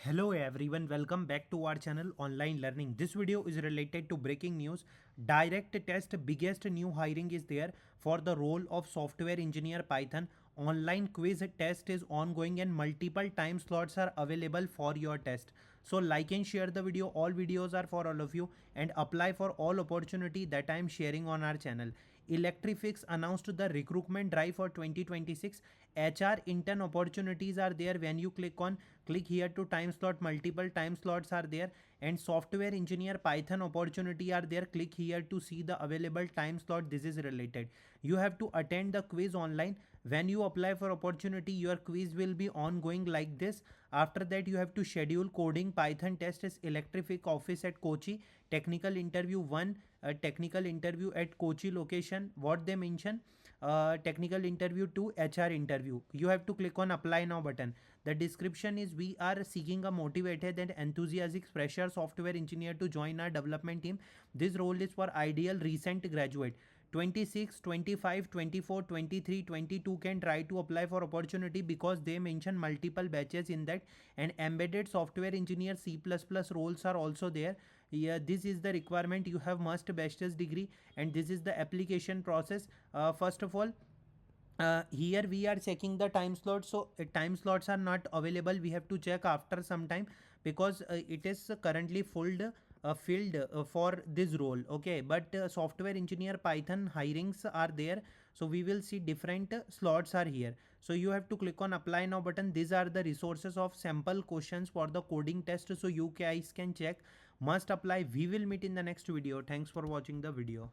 Hello everyone, welcome back to our channel Online Learning. This video is related to breaking news. Direct test biggest new hiring is there for the role of software engineer Python. Online quiz test is ongoing and multiple time slots are available for your test. So like and share the video. All videos are for all of you and apply for all opportunity that I am sharing on our channel. Electrifix announced the recruitment drive for 2026. HR intern opportunities are there. When you click here to time slot, multiple time slots are there, and software engineer Python opportunity are there. Click here to see the available time slot. This is related. You have to attend the quiz online. When you apply for opportunity, your quiz will be ongoing like this. After that, you have to schedule coding Python test is Electrific office at Kochi. Technical interview 1, technical interview at Kochi location. What they mention, technical interview 2, HR interview. You have to click on apply now button. The description is we are seeking a motivated and enthusiastic fresher software engineer to join our development team. This role is for ideal recent graduate. 26, 25, 24, 23, 22 can try to apply for opportunity because they mention multiple batches in that, and embedded software engineer C++ roles are also there. Yeah, this is the requirement. You have must bachelor's degree, and this is the application process. First of all, here we are checking the time slots. So time slots are not available. We have to check after some time because it is currently filled for this role. Okay, but software engineer Python hirings are there, so we will see different slots are here. So you have to click on apply now button. These are the resources of sample questions for the coding test, so you guys can check. Must apply. We will meet in the next video. Thanks for watching the video.